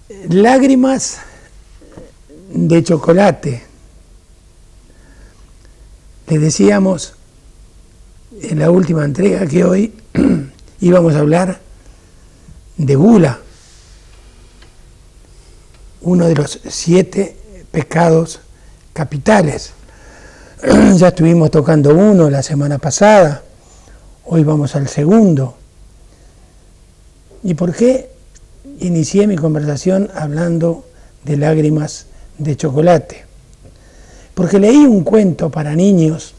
Lágrimas de chocolate. Les decíamos en la última entrega que hoy íbamos a hablar de gula, uno de los 7 pecados capitales. Ya estuvimos tocando uno la semana pasada, hoy vamos al segundo. ¿Y por qué inicié mi conversación hablando de lágrimas de chocolate? Porque leí un cuento para niños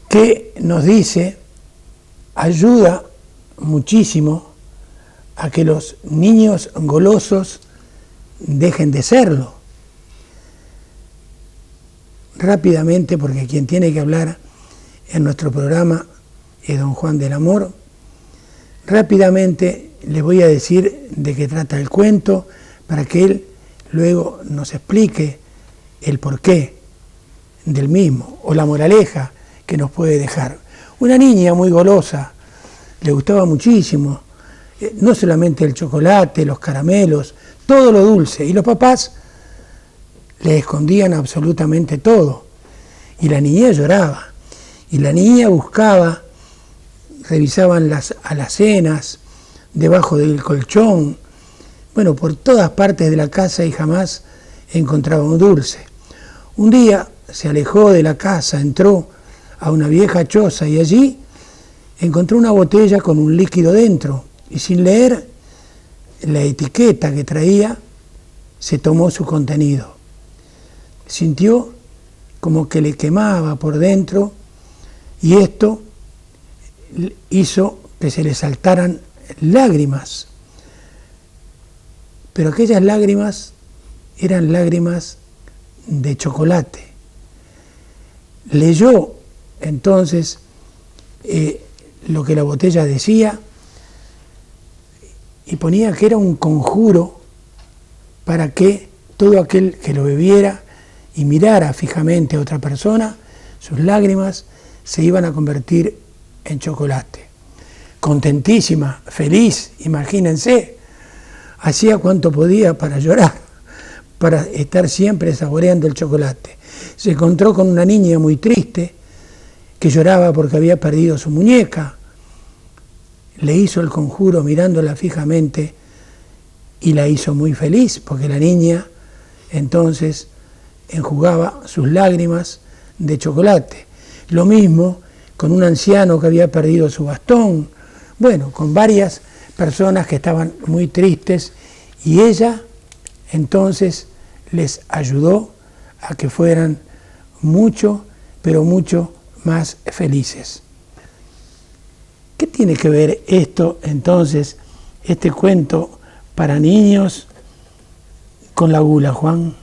que nos dice, ayuda muchísimo a que los niños golosos dejen de serlo. Rápidamente, porque quien tiene que hablar en nuestro programa es don Juan del Amor, rápidamente les voy a decir de qué trata el cuento para que él luego nos explique el porqué del mismo o la moraleja que nos puede dejar. Una niña muy golosa, le gustaba muchísimo, no solamente el chocolate, los caramelos, todo lo dulce, y los papás le escondían absolutamente todo, y la niña lloraba, y la niña buscaba, revisaban las alacenas, debajo del colchón, bueno, por todas partes de la casa y jamás encontraba un dulce. Un día se alejó de la casa, entró a una vieja choza y allí encontró una botella con un líquido dentro y sin leer la etiqueta que traía, se tomó su contenido. Sintió como que le quemaba por dentro y esto hizo que se le saltaran lágrimas. Pero aquellas lágrimas eran lágrimas de chocolate. Leyó entonces lo que la botella decía y ponía que era un conjuro para que todo aquel que lo bebiera y mirara fijamente a otra persona, sus lágrimas se iban a convertir en chocolate. Contentísima, feliz, imagínense, hacía cuanto podía para llorar, para estar siempre saboreando el chocolate. Se encontró con una niña muy triste que lloraba porque había perdido su muñeca. Le hizo el conjuro mirándola fijamente y la hizo muy feliz porque la niña entonces enjugaba sus lágrimas de chocolate. Lo mismo con un anciano que había perdido su bastón, bueno, con varias personas que estaban muy tristes y ella entonces les ayudó a que fueran mucho, pero mucho más felices. ¿Qué tiene que ver esto entonces, este cuento para niños con la gula, Juan?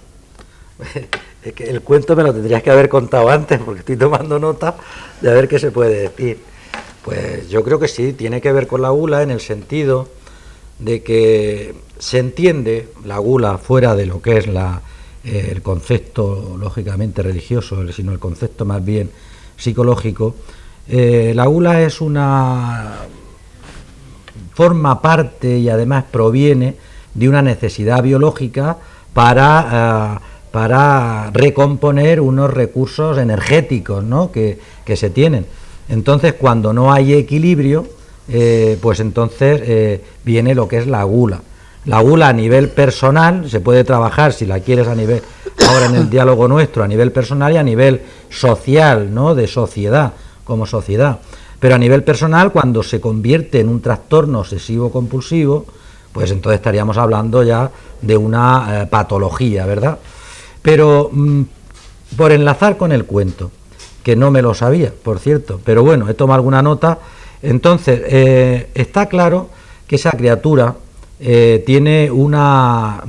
Es que el cuento me lo tendrías que haber contado antes porque estoy tomando nota de a ver qué se puede decir. Pues yo creo que sí, tiene que ver con la gula en el sentido de que se entiende la gula fuera de lo que es el concepto lógicamente religioso, sino el concepto más bien psicológico. La gula es forma parte y además proviene de una necesidad biológica para recomponer unos recursos energéticos, ¿no?, que se tienen. Entonces, cuando no hay equilibrio, pues entonces viene lo que es la gula. La gula a nivel personal se puede trabajar, si la quieres a nivel, ahora en el diálogo nuestro, a nivel personal y a nivel social, ¿no?, de sociedad, como sociedad. Pero a nivel personal, cuando se convierte en un trastorno obsesivo-compulsivo, pues entonces estaríamos hablando ya de una patología, ¿verdad? Pero por enlazar con el cuento, que no me lo sabía, por cierto, pero bueno, he tomado alguna nota. Entonces, está claro que esa criatura tiene una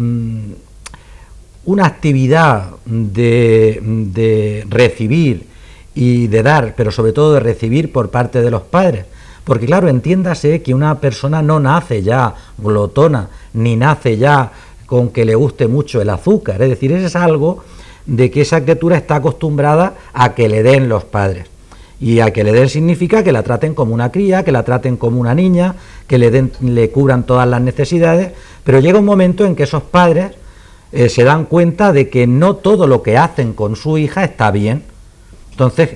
actividad de recibir y de dar, pero sobre todo de recibir por parte de los padres. Porque claro, entiéndase que una persona no nace ya glotona, ni nace ya con que le guste mucho el azúcar. Es decir, eso es algo de que esa criatura está acostumbrada a que le den los padres. Y a que le den significa que la traten como una cría, que la traten como una niña, que le cubran todas las necesidades, pero llega un momento en que esos padres se dan cuenta de que no todo lo que hacen con su hija está bien. Entonces,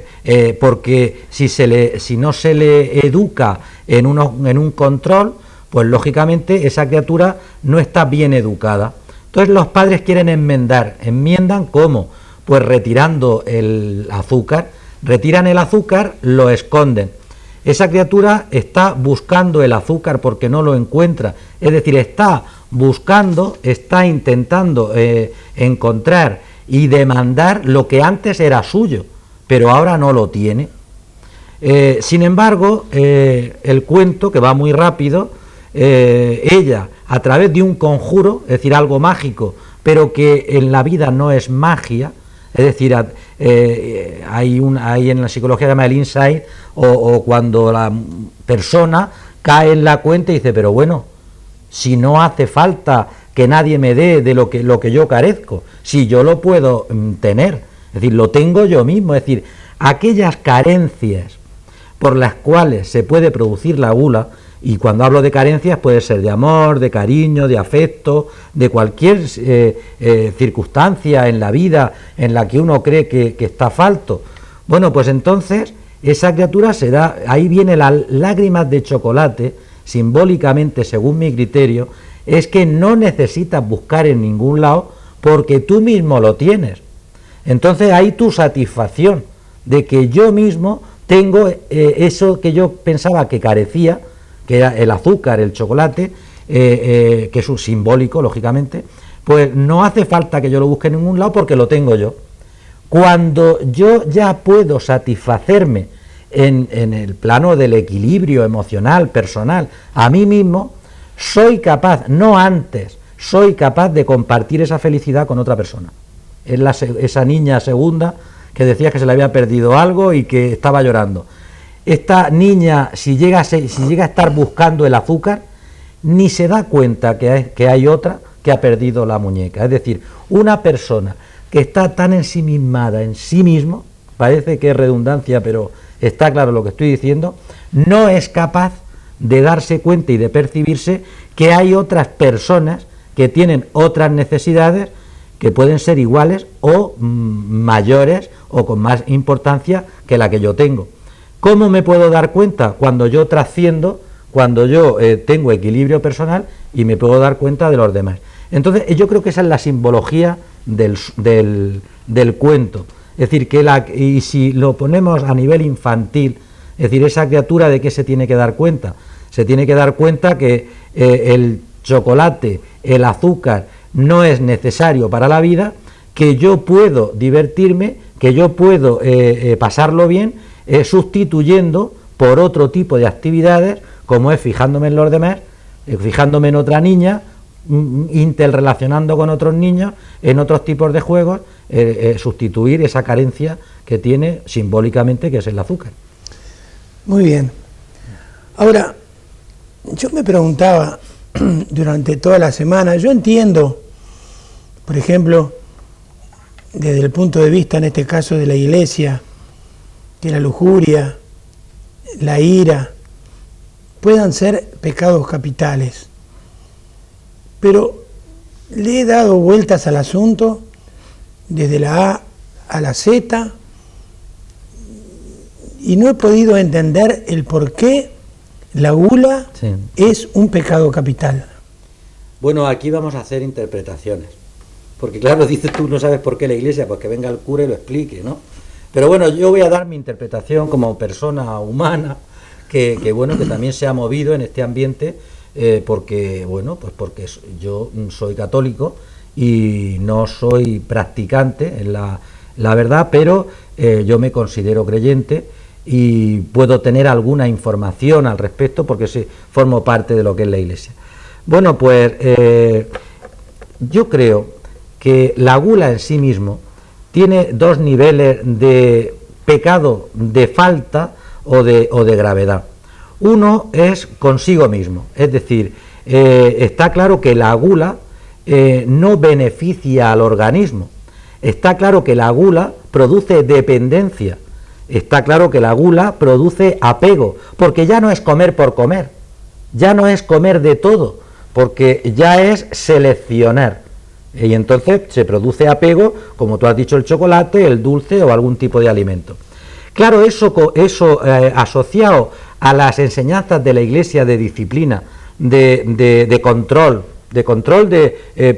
porque si no se le educa en un control, pues lógicamente esa criatura no está bien educada. Entonces los padres quieren enmiendan ¿cómo? Pues retirando el azúcar, retiran el azúcar, lo esconden. Esa criatura está buscando el azúcar porque no lo encuentra, es decir, está intentando encontrar y demandar lo que antes era suyo, pero ahora no lo tiene. Sin embargo, el cuento, que va muy rápido, ella, a través de un conjuro, es decir, algo mágico, pero que en la vida no es magia, es decir, hay en la psicología que se llama el insight, o cuando la persona cae en la cuenta y dice, pero bueno, si no hace falta que nadie me dé de lo que yo carezco, si yo lo puedo tener, es decir, lo tengo yo mismo, es decir, aquellas carencias por las cuales se puede producir la gula. Y cuando hablo de carencias puede ser de amor, de cariño, de afecto, de cualquier circunstancia en la vida en la que uno cree que está falto. Bueno, pues entonces esa criatura se da, ahí viene las lágrimas de chocolate, simbólicamente, según mi criterio, es que no necesitas buscar en ningún lado porque tú mismo lo tienes. Entonces hay tu satisfacción de que yo mismo tengo eso que yo pensaba que carecía, que era el azúcar, el chocolate, que es un simbólico, lógicamente, pues no hace falta que yo lo busque en ningún lado porque lo tengo yo. Cuando yo ya puedo satisfacerme en el plano del equilibrio emocional, personal, a mí mismo, soy capaz, no antes, soy capaz de compartir esa felicidad con otra persona. Es esa niña segunda que decía que se le había perdido algo y que estaba llorando. Esta niña, si llega a estar buscando el azúcar, ni se da cuenta que hay otra que ha perdido la muñeca. Es decir, una persona que está tan ensimismada en sí mismo, parece que es redundancia, pero está claro lo que estoy diciendo, no es capaz de darse cuenta y de percibirse que hay otras personas que tienen otras necesidades que pueden ser iguales o mayores o con más importancia que la que yo tengo. ¿Cómo me puedo dar cuenta? Cuando yo trasciendo, cuando yo tengo equilibrio personal y me puedo dar cuenta de los demás. Entonces yo creo que esa es la simbología del cuento. Es decir, y si lo ponemos a nivel infantil, es decir, esa criatura, ¿de qué se tiene que dar cuenta? Se tiene que dar cuenta que el chocolate, el azúcar, no es necesario para la vida, que yo puedo divertirme, que yo puedo pasarlo bien, sustituyendo por otro tipo de actividades, como es fijándome en los demás, fijándome en otra niña, interrelacionando con otros niños, en otros tipos de juegos, sustituir esa carencia que tiene simbólicamente, que es el azúcar. Muy bien. Ahora, yo me preguntaba durante toda la semana, yo entiendo, por ejemplo, desde el punto de vista, en este caso, de la Iglesia, que la lujuria, la ira, puedan ser pecados capitales. Pero le he dado vueltas al asunto desde la A a la Z y no he podido entender el por qué la gula es un pecado capital. Bueno, aquí vamos a hacer interpretaciones. Porque claro, dices tú, no sabes por qué la Iglesia, pues que venga el cura y lo explique, ¿no? Pero bueno, yo voy a dar mi interpretación como persona humana, que bueno, que también se ha movido en este ambiente, porque yo soy católico y no soy practicante, en la verdad, pero yo me considero creyente y puedo tener alguna información al respecto porque formo parte de lo que es la Iglesia. Bueno, pues yo creo que la gula en sí mismo tiene dos niveles de pecado, de falta o de gravedad. Uno es consigo mismo, es decir, está claro que la gula no beneficia al organismo, está claro que la gula produce dependencia, está claro que la gula produce apego, porque ya no es comer por comer, ya no es comer de todo, porque ya es seleccionar. Y entonces se produce apego, como tú has dicho, el chocolate, el dulce o algún tipo de alimento. Claro, eso asociado a las enseñanzas de la Iglesia de disciplina, de control,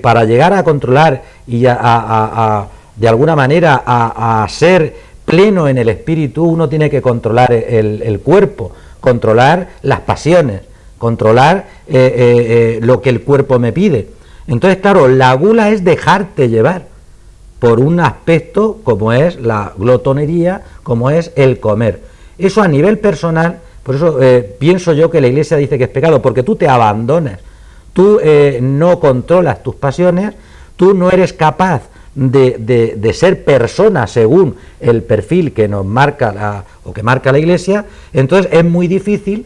para llegar a controlar y de alguna manera a ser pleno en el espíritu, uno tiene que controlar el cuerpo, controlar las pasiones, controlar lo que el cuerpo me pide. Entonces, claro, la gula es dejarte llevar por un aspecto como es la glotonería, como es el comer. Eso a nivel personal, por eso pienso yo que la Iglesia dice que es pecado, porque tú te abandonas, tú no controlas tus pasiones, tú no eres capaz de ser persona según el perfil que nos marca que marca la Iglesia. Entonces es muy difícil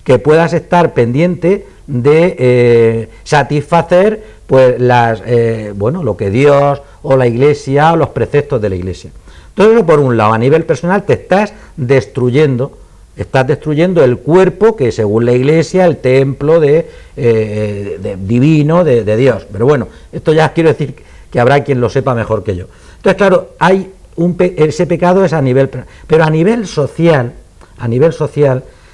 que puedas estar pendiente de satisfacer pues lo que Dios o la Iglesia o los preceptos de la Iglesia. Entonces, por un lado, a nivel personal te estás destruyendo el cuerpo, que según la Iglesia, el templo divino de Dios. Pero bueno, esto ya quiero decir que habrá quien lo sepa mejor que yo. Entonces, claro, hay ese pecado es a nivel, pero a nivel social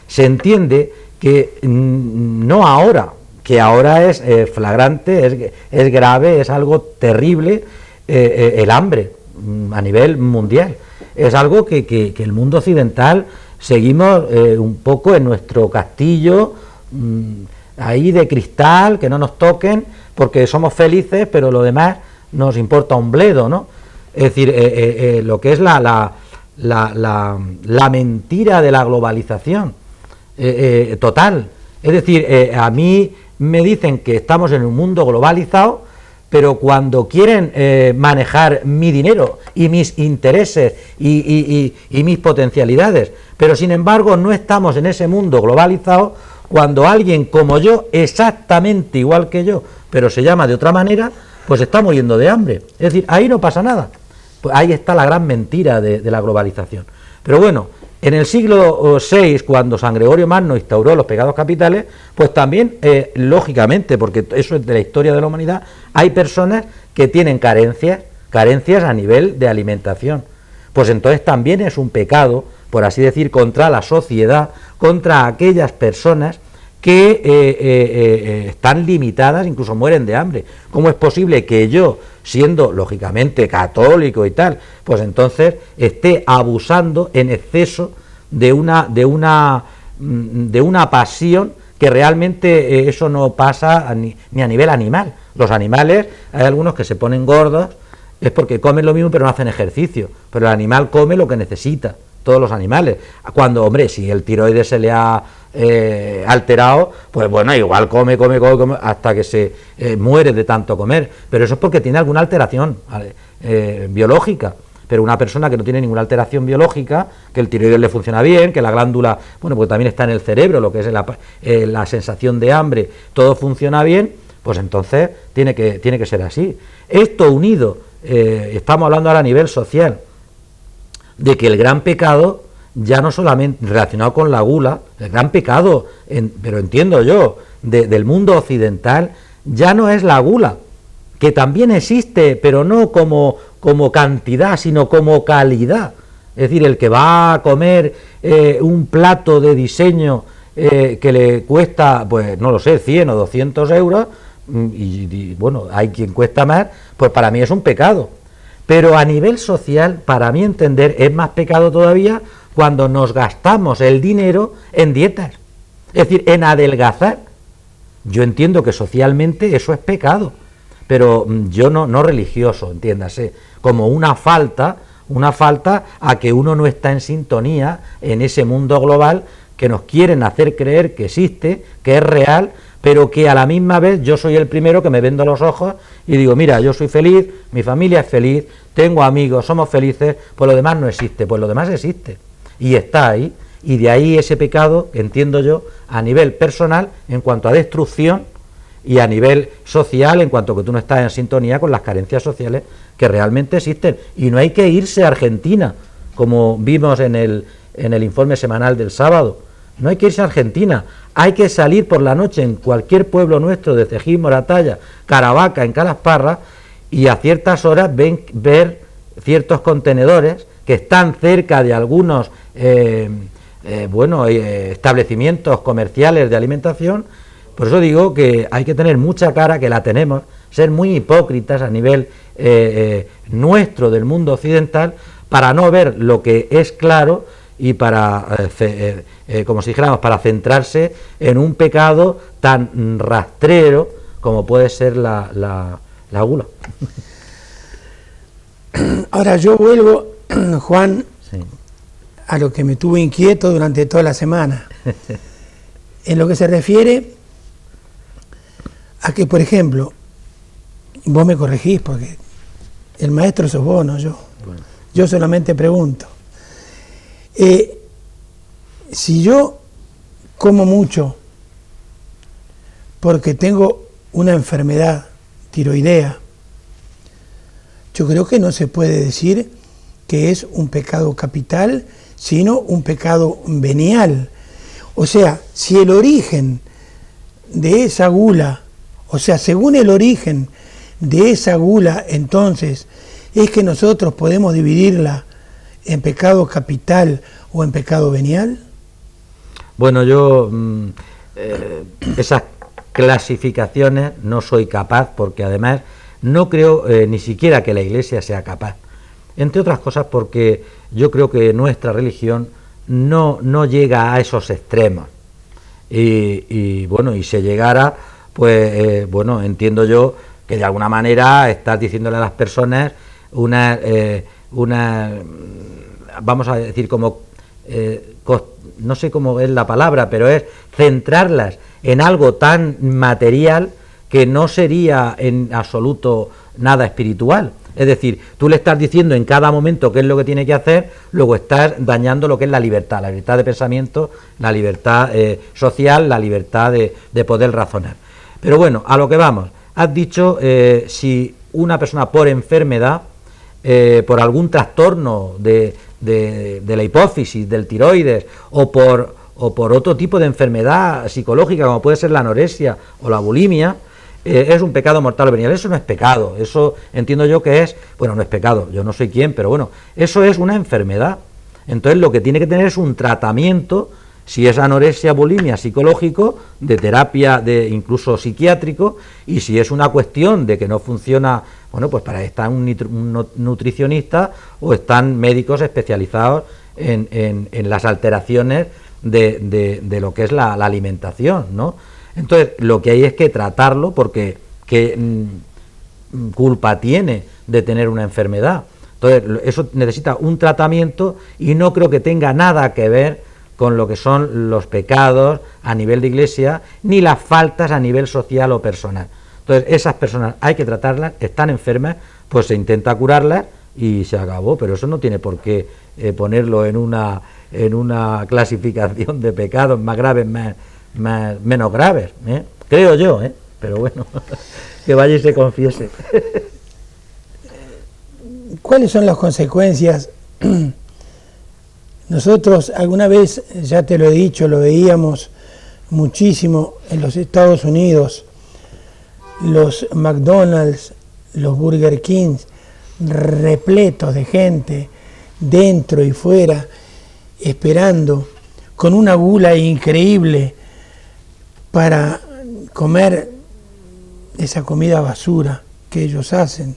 se entiende que no ahora, que ahora es flagrante, es grave, es algo terrible, el hambre a nivel mundial. Es algo que el mundo occidental seguimos un poco en nuestro castillo ahí de cristal, que no nos toquen, porque somos felices, pero lo demás nos importa un bledo, ¿no? Es decir, lo que es la mentira de la globalización total. Es decir, a mí me dicen que estamos en un mundo globalizado, pero cuando quieren manejar mi dinero y mis intereses y mis potencialidades, pero sin embargo no estamos en ese mundo globalizado cuando alguien como yo, exactamente igual que yo, pero se llama de otra manera, pues está muriendo de hambre. Es decir, ahí no pasa nada. Pues ahí está la gran mentira de la globalización. Pero bueno, en el siglo VI, cuando San Gregorio Magno instauró los pecados capitales, pues también, lógicamente, porque eso es de la historia de la humanidad, hay personas que tienen carencias a nivel de alimentación. Pues entonces también es un pecado, por así decir, contra la sociedad, contra aquellas personas que están limitadas, incluso mueren de hambre. ¿Cómo es posible que yo, siendo lógicamente católico y tal, pues entonces esté abusando en exceso de una pasión que realmente eso no pasa ni a nivel animal? Los animales, hay algunos que se ponen gordos, es porque comen lo mismo pero no hacen ejercicio, pero el animal come lo que necesita, todos los animales. Cuando, hombre, si el tiroides se le ha alterado, pues bueno, igual come hasta que se muere de tanto comer, pero eso es porque tiene alguna alteración biológica. Pero una persona que no tiene ninguna alteración biológica, que el tiroides le funciona bien, que la glándula, bueno, pues también está en el cerebro, lo que es la sensación de hambre, todo funciona bien, pues entonces tiene que ser así. Esto unido, estamos hablando ahora a nivel social, de que el gran pecado, ya no solamente relacionado con la gula, el gran pecado, pero entiendo yo, del mundo occidental, ya no es la gula, que también existe, pero no como cantidad, sino como calidad. Es decir, el que va a comer un plato de diseño que le cuesta, pues no lo sé, 100 o 200 euros, y bueno, hay quien cuesta más, pues para mí es un pecado. Pero a nivel social, para mí entender, es más pecado todavía cuando nos gastamos el dinero en dietas, es decir, en adelgazar. Yo entiendo que socialmente eso es pecado, pero yo no religioso, entiéndase, como una falta a que uno no está en sintonía en ese mundo global que nos quieren hacer creer que existe, que es real, pero que a la misma vez yo soy el primero que me vendo los ojos y digo, mira, yo soy feliz, mi familia es feliz, tengo amigos, somos felices, pues lo demás no existe, pues lo demás existe y está ahí, y de ahí ese pecado, entiendo yo, a nivel personal en cuanto a destrucción y a nivel social en cuanto que tú no estás en sintonía con las carencias sociales que realmente existen. Y no hay que irse a Argentina como vimos en el informe semanal del sábado. No hay que irse a Argentina, hay que salir por la noche en cualquier pueblo nuestro de Cejín, Moratalla, Caravaca, en Calasparra, y a ciertas horas ver ciertos contenedores que están cerca de algunos establecimientos comerciales de alimentación. Por eso digo que hay que tener mucha cara, que la tenemos, ser muy hipócritas a nivel nuestro del mundo occidental, para no ver lo que es claro y para, como si dijéramos, para centrarse en un pecado tan rastrero como puede ser la gula. Ahora yo vuelvo, Juan, Sí. a lo que me tuvo inquieto durante toda la semana. En lo que se refiere a que, por ejemplo, vos me corregís porque el maestro sos vos, no yo. Bueno. Yo solamente pregunto. Si yo como mucho porque tengo una enfermedad tiroidea, yo creo que no se puede decir que es un pecado capital, sino un pecado venial. O sea, si el origen de esa gula, o sea, según el origen de esa gula, entonces, es que nosotros podemos dividirla en pecado capital o en pecado venial. Bueno, yo esas clasificaciones no soy capaz, porque además no creo ni siquiera que la Iglesia sea capaz. Entre otras cosas porque yo creo que nuestra religión no llega a esos extremos. Y se llegara, pues entiendo yo que de alguna manera estás diciéndole a las personas una vamos a decir como no sé cómo es la palabra, pero es centrarlas en algo tan material que no sería en absoluto nada espiritual. Es decir, tú le estás diciendo en cada momento qué es lo que tiene que hacer, luego estás dañando lo que es la libertad de pensamiento, la libertad social, la libertad de poder razonar. Pero bueno, a lo que vamos. Has dicho si una persona por enfermedad, por algún trastorno de la hipófisis, del tiroides, o por otro tipo de enfermedad psicológica, como puede ser la anorexia o la bulimia, es un pecado mortal o venial. Eso no es pecado, eso entiendo yo que es, no es pecado, yo no soy quien, pero bueno, eso es una enfermedad. Entonces lo que tiene que tener es un tratamiento, si es anorexia, bulimia, psicológico, de terapia, de incluso psiquiátrico, y si es una cuestión de que no funciona, pues para estar un nutricionista, o están médicos especializados en las alteraciones de lo que es la alimentación, ¿no? Entonces, lo que hay es que tratarlo, porque ¿qué culpa tiene de tener una enfermedad? Entonces, eso necesita un tratamiento, y no creo que tenga nada que ver con lo que son los pecados a nivel de Iglesia, ni las faltas a nivel social o personal. Entonces, esas personas hay que tratarlas, están enfermas, pues se intenta curarlas y se acabó, pero eso no tiene por qué ponerlo en una clasificación de pecados más graves, menos graves, creo yo, pero bueno, que vaya y se confiese. ¿Cuáles son las consecuencias? Nosotros alguna vez, ya te lo he dicho, lo veíamos muchísimo en los Estados Unidos, los McDonald's, los Burger Kings, repletos de gente, dentro y fuera, esperando, con una gula increíble para comer esa comida basura que ellos hacen.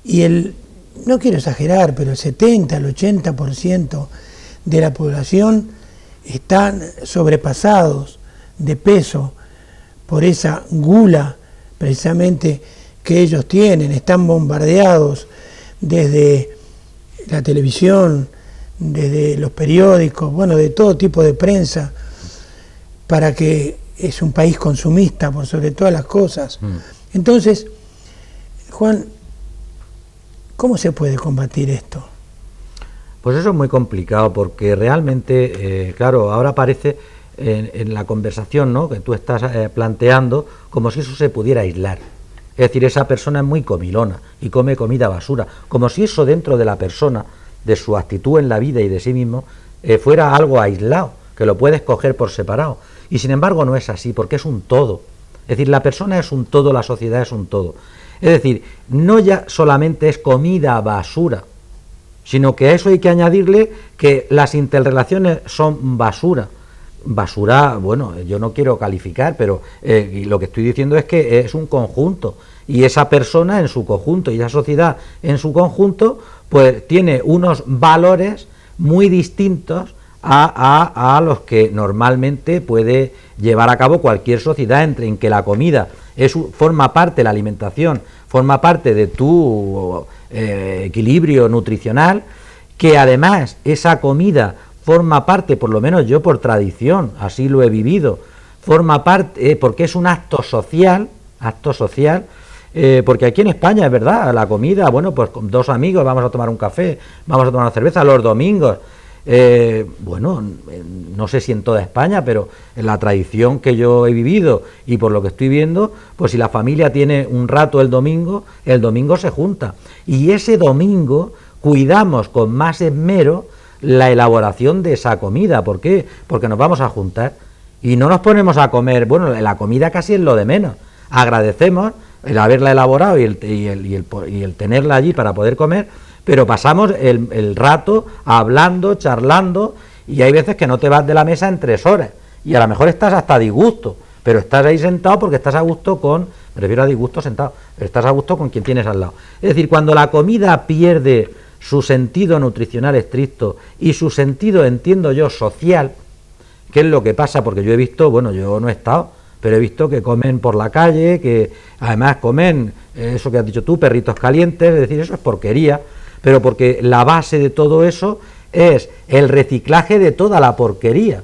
Y no quiero exagerar, pero el 70, el 80% de la población están sobrepasados de peso por esa gula precisamente que ellos tienen. Están bombardeados desde la televisión, desde los periódicos, de todo tipo de prensa, para que es un país consumista por sobre todas las cosas. Entonces, Juan, ¿cómo se puede combatir esto? Pues eso es muy complicado, porque realmente, claro, ahora parece en la conversación, ¿no?, que tú estás planteando, como si eso se pudiera aislar. Es decir, esa persona es muy comilona y come comida basura, como si eso dentro de la persona de su actitud en la vida y de sí mismo, fuera algo aislado, que lo puedes coger por separado. Y sin embargo no es así, porque es un todo. Es decir, la persona es un todo, la sociedad es un todo. Es decir, no ya solamente es comida basura, sino que a eso hay que añadirle que las interrelaciones son basura. Basura, bueno, yo no quiero calificar, pero lo que estoy diciendo es que es un conjunto, y esa persona en su conjunto y esa sociedad en su conjunto, pues tiene unos valores muy distintos a los que normalmente puede llevar a cabo cualquier sociedad, en que la comida forma parte, la alimentación forma parte de tu equilibrio nutricional, que además esa comida forma parte, por lo menos yo por tradición, así lo he vivido, forma parte, porque es un acto social, porque aquí en España es verdad, la comida, bueno, pues con dos amigos vamos a tomar un café, vamos a tomar una cerveza los domingos. Bueno, no sé si en toda España, pero en la tradición que yo he vivido y por lo que estoy viendo, pues si la familia tiene un rato el domingo se junta. Y ese domingo cuidamos con más esmero la elaboración de esa comida. ¿Por qué? Porque nos vamos a juntar y no nos ponemos a comer. Bueno, la comida casi es lo de menos. Agradecemos el haberla elaborado y el tenerla allí para poder comer, pero pasamos el rato hablando, charlando, y hay veces que no te vas de la mesa en 3 horas, y a lo mejor estás hasta a disgusto, pero estás ahí sentado porque estás a gusto me refiero a disgusto sentado, pero estás a gusto con quien tienes al lado. Es decir, cuando la comida pierde su sentido nutricional estricto y su sentido, entiendo yo, social, ¿qué es lo que pasa? Porque yo he visto, bueno, yo no he estado, pero he visto que comen por la calle, que además comen, eso que has dicho tú, perritos calientes, es decir, eso es porquería, pero porque la base de todo eso es el reciclaje de toda la porquería.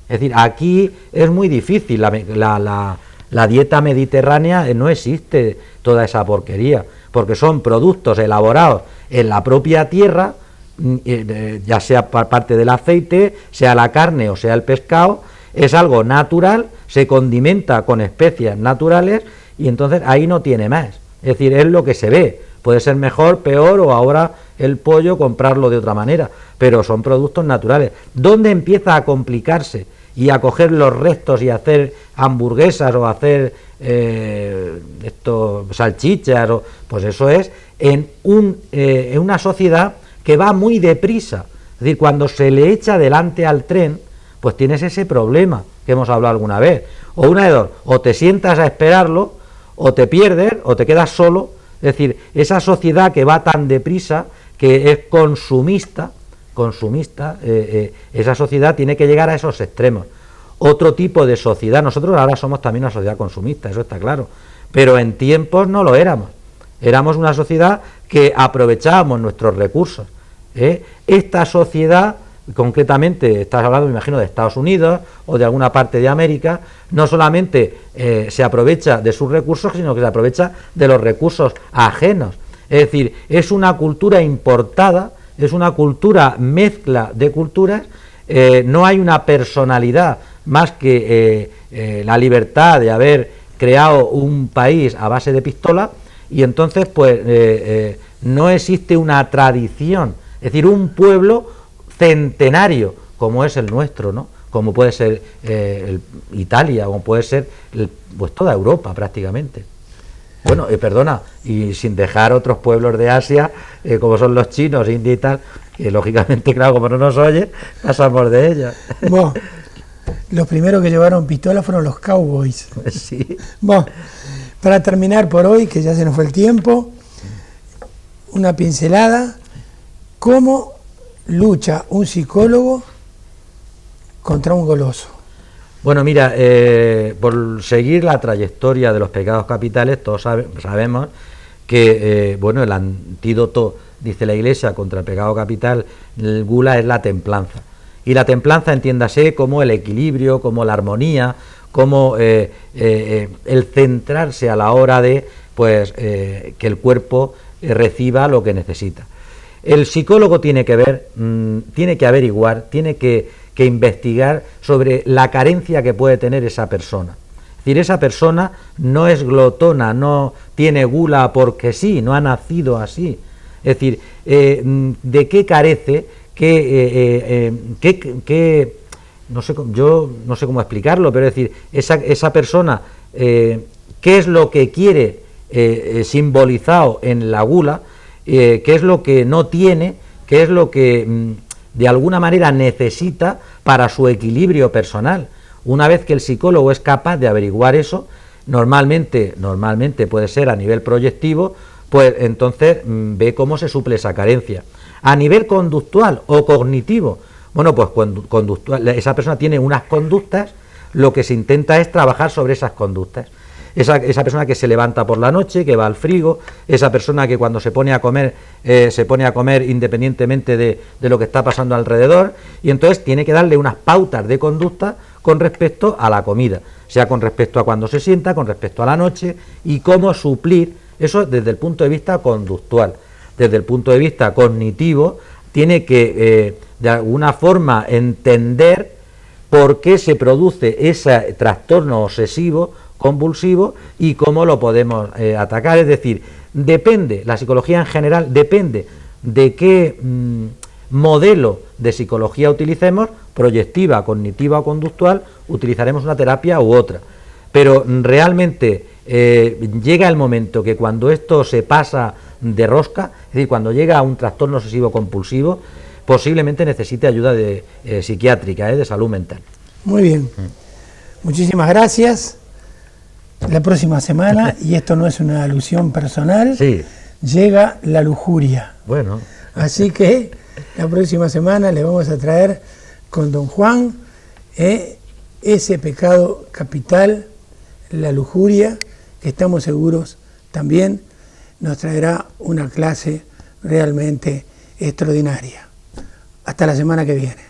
Es decir, aquí es muy difícil, la dieta mediterránea no existe toda esa porquería, porque son productos elaborados en la propia tierra, ya sea parte del aceite, sea la carne o sea el pescado, es algo natural, se condimenta con especias naturales y entonces ahí no tiene más. Es decir, es lo que se ve. Puede ser mejor, peor, o ahora el pollo comprarlo de otra manera, pero son productos naturales. ¿Dónde empieza a complicarse y a coger los restos y hacer hamburguesas o hacer salchichas? Pues eso es en una sociedad que va muy deprisa. Es decir, cuando se le echa delante al tren, pues tienes ese problema que hemos hablado alguna vez. O una de dos, o te sientas a esperarlo, o te pierdes, o te quedas solo. Es decir, esa sociedad que va tan deprisa, que es consumista, esa sociedad tiene que llegar a esos extremos. Otro tipo de sociedad, nosotros ahora somos también una sociedad consumista, eso está claro, pero en tiempos no lo éramos. Éramos una sociedad que aprovechábamos nuestros recursos. Esta sociedad, concretamente, estás hablando, me imagino, de Estados Unidos o de alguna parte de América, no solamente se aprovecha de sus recursos, sino que se aprovecha de los recursos ajenos. Es decir, es una cultura importada, es una cultura mezcla de culturas, no hay una personalidad más que la libertad de haber creado un país a base de pistola, y entonces pues no existe una tradición, es decir, un pueblo centenario como es el nuestro, ¿no? Como puede ser Italia, como puede ser pues toda Europa prácticamente. Bueno, perdona, y sin dejar otros pueblos de Asia, como son los chinos, India y tal, que lógicamente, claro, como no nos oye, pasamos de ellos. Bueno, los primeros que llevaron pistola fueron los cowboys. Sí. Bueno, para terminar por hoy, que ya se nos fue el tiempo, una pincelada, ¿cómo lucha un psicólogo contra un goloso? Bueno, mira, por seguir la trayectoria de los pecados capitales, todos sabemos que bueno, el antídoto, dice la Iglesia, contra el pecado capital, el gula, es la templanza. Y la templanza, entiéndase, como el equilibrio, como la armonía, como el centrarse a la hora de pues que el cuerpo reciba lo que necesita. El psicólogo tiene que ver, tiene que averiguar, tiene que investigar sobre la carencia que puede tener esa persona. Es decir, esa persona no es glotona, no tiene gula porque sí, no ha nacido así. Es decir, ¿de qué carece? No sé, yo no sé cómo explicarlo, pero es decir, esa persona, ¿qué es lo que quiere simbolizado en la gula? ¿Qué es lo que no tiene? ¿Qué es lo que de alguna manera necesita para su equilibrio personal? Una vez que el psicólogo es capaz de averiguar eso, normalmente puede ser a nivel proyectivo, pues entonces ve cómo se suple esa carencia. A nivel conductual o cognitivo, bueno, pues conductual, esa persona tiene unas conductas, lo que se intenta es trabajar sobre esas conductas. Esa persona que se levanta por la noche, que va al frigo, esa persona que cuando se pone a comer independientemente de lo que está pasando alrededor, y entonces tiene que darle unas pautas de conducta con respecto a la comida, sea con respecto a cuando se sienta, con respecto a la noche, y cómo suplir eso desde el punto de vista conductual. Desde el punto de vista cognitivo, tiene que de alguna forma entender por qué se produce ese trastorno obsesivo compulsivo y cómo lo podemos atacar. Es decir, depende, la psicología en general depende de qué modelo de psicología utilicemos, proyectiva, cognitiva o conductual, utilizaremos una terapia u otra. Pero realmente llega el momento que cuando esto se pasa de rosca, es decir, cuando llega a un trastorno obsesivo compulsivo, posiblemente necesite ayuda psiquiátrica, de salud mental. Muy bien. Muchísimas gracias. La próxima semana, y esto no es una alusión personal, sí, llega la lujuria. Bueno. Así que la próxima semana le vamos a traer con don Juan ese pecado capital, la lujuria, que estamos seguros también nos traerá una clase realmente extraordinaria. Hasta la semana que viene.